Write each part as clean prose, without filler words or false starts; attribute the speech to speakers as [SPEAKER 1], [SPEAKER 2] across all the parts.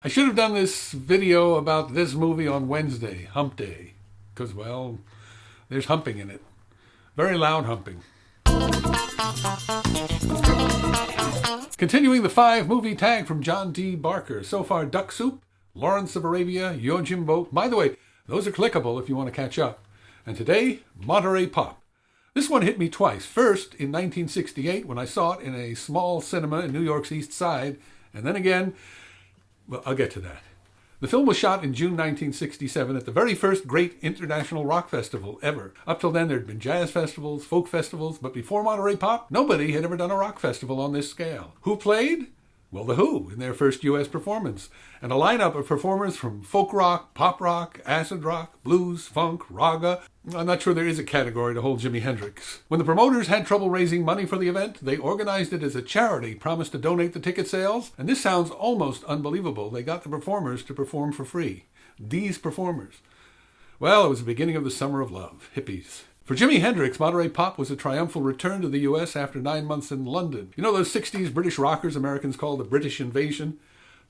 [SPEAKER 1] I should have done this video about this movie on Wednesday, Hump Day, because, well, there's humping in it. Very loud humping. Continuing the 5-movie tag from Jon D Barker. So far, Duck Soup, Lawrence of Arabia, Yojimbo. By the way, those are clickable if you want to catch up. And today, Monterey Pop. This one hit me twice. First, in 1968, when I saw it in a small cinema in New York's East Side, and then again, well, I'll get to that. The film was shot in June 1967 at the very first great international rock festival ever. Up till then, there had been jazz festivals, folk festivals, but before Monterey Pop, nobody had ever done a rock festival on this scale. Who played? Well, The Who in their first U.S. performance, and a lineup of performers from folk rock, pop rock, acid rock, blues, funk, raga. I'm not sure there is a category to hold Jimi Hendrix. When the promoters had trouble raising money for the event, they organized it as a charity, promised to donate the ticket sales, and this sounds almost unbelievable. They got the performers to perform for free. These performers. Well, it was the beginning of the summer of love. Hippies. For Jimi Hendrix, Monterey Pop was a triumphal return to the U.S. after 9 months in London. You know those 60s British rockers Americans call the British invasion?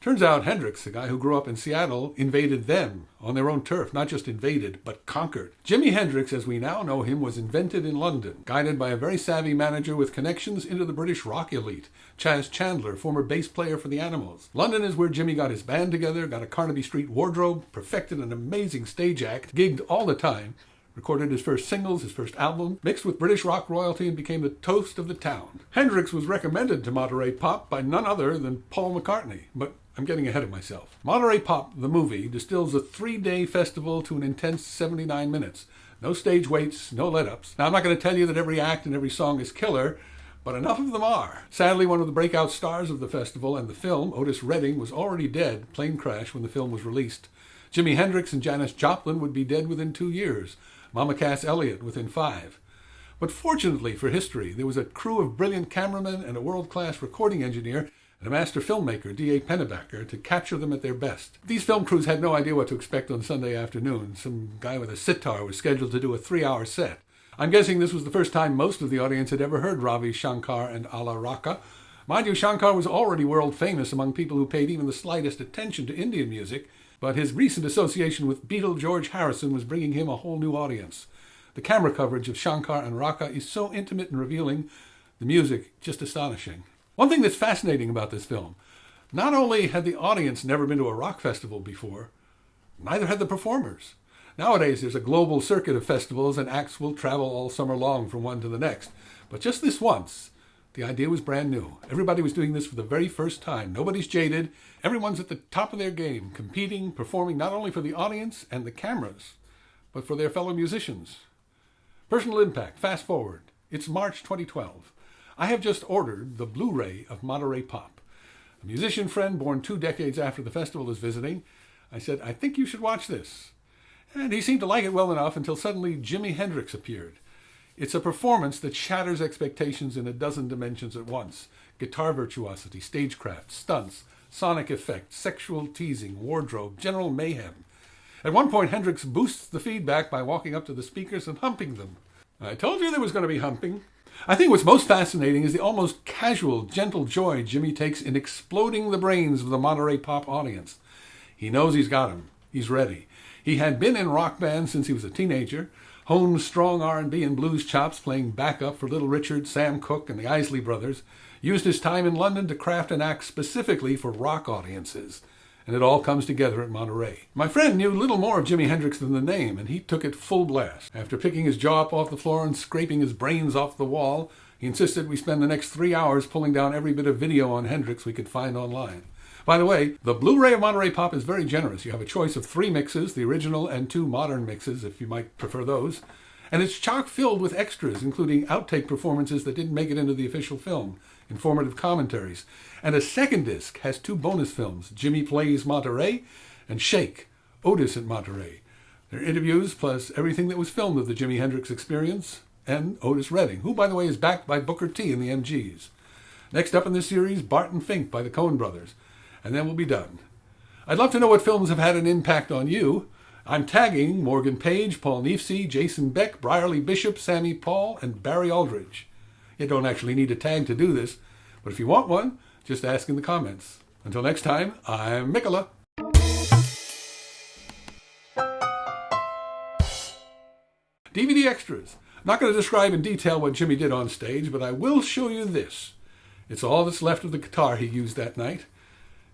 [SPEAKER 1] Turns out Hendrix, the guy who grew up in Seattle, invaded them on their own turf. Not just invaded, but conquered. Jimi Hendrix, as we now know him, was invented in London, guided by a very savvy manager with connections into the British rock elite, Chas Chandler, former bass player for the Animals. London is where Jimi got his band together, got a Carnaby Street wardrobe, perfected an amazing stage act, gigged all the time, recorded his first singles, his first album, mixed with British rock royalty and became the toast of the town. Hendrix was recommended to Monterey Pop by none other than Paul McCartney, but I'm getting ahead of myself. Monterey Pop, the movie, distills a 3-day festival to an intense 79 minutes. No stage waits, no let-ups. Now, I'm not going to tell you that every act and every song is killer, but enough of them are. Sadly, one of the breakout stars of the festival and the film, Otis Redding, was already dead, plane crash, when the film was released. Jimi Hendrix and Janis Joplin would be dead within 2 years. Mama Cass Elliot within 5. But fortunately for history, there was a crew of brilliant cameramen and a world-class recording engineer and a master filmmaker, D.A. Pennebaker, to capture them at their best. These film crews had no idea what to expect on Sunday afternoon. Some guy with a sitar was scheduled to do a 3-hour set. I'm guessing this was the first time most of the audience had ever heard Ravi Shankar and Ala Raka. Mind you, Shankar was already world famous among people who paid even the slightest attention to Indian music, but his recent association with Beatle George Harrison was bringing him a whole new audience. The camera coverage of Shankar and Raka is so intimate and revealing, the music just astonishing. One thing that's fascinating about this film, not only had the audience never been to a rock festival before, neither had the performers. Nowadays, there's a global circuit of festivals and acts will travel all summer long from one to the next. But just this once, the idea was brand new. Everybody was doing this for the very first time. Nobody's jaded. Everyone's at the top of their game, competing, performing not only for the audience and the cameras, but for their fellow musicians. Personal impact. Fast forward. It's March 2012. I have just ordered the Blu-ray of Monterey Pop. A musician friend born 2 decades after the festival is visiting. I said, I think you should watch this. And he seemed to like it well enough until suddenly Jimi Hendrix appeared. It's a performance that shatters expectations in a dozen dimensions at once. Guitar virtuosity, stagecraft, stunts, sonic effects, sexual teasing, wardrobe, general mayhem. At one point, Hendrix boosts the feedback by walking up to the speakers and humping them. I told you there was going to be humping. I think what's most fascinating is the almost casual, gentle joy Jimi takes in exploding the brains of the Monterey Pop audience. He knows he's got him. He's ready. He had been in rock bands since he was a teenager, honed strong R&B and blues chops playing backup for Little Richard, Sam Cooke, and the Isley Brothers, used his time in London to craft an act specifically for rock audiences. And it all comes together at Monterey. My friend knew little more of Jimi Hendrix than the name, and he took it full blast. After picking his jaw up off the floor and scraping his brains off the wall, he insisted we spend the next 3 hours pulling down every bit of video on Hendrix we could find online. By the way, the Blu-ray of Monterey Pop is very generous. You have a choice of 3 mixes, the original and 2 modern mixes, if you might prefer those. And it's chock-filled with extras, including outtake performances that didn't make it into the official film, informative commentaries. And a second disc has 2 bonus films, Jimi Plays Monterey and Shake, Otis at Monterey. They're interviews plus everything that was filmed of the Jimi Hendrix experience, and Otis Redding, who, by the way, is backed by Booker T and the MGs. Next up in this series, Bart and Fink by the Coen brothers. And then we'll be done. I'd love to know what films have had an impact on you. I'm tagging Morgan Page, Paul Neefsey, Jason Beck, Brierly Bishop, Sammy Paul, and Barry Aldridge. You don't actually need a tag to do this, but if you want one, just ask in the comments. Until next time, I'm Mickeleh. DVD extras. I'm not going to describe in detail what Jimmy did on stage, but I will show you this. It's all that's left of the guitar he used that night.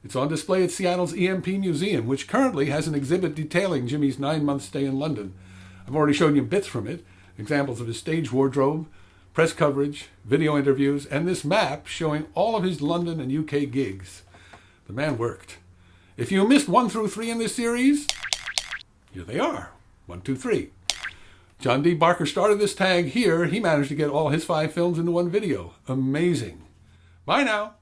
[SPEAKER 1] It's on display at Seattle's EMP Museum, which currently has an exhibit detailing Jimmy's 9-month stay in London. I've already shown you bits from it, examples of his stage wardrobe, press coverage, video interviews, and this map showing all of his London and UK gigs. The man worked. If you missed 1 through 3 in this series, here they are. 1, 2, 3. Jon D Barker started this tag here. He managed to get all his 5 films into one video. Amazing. Bye now.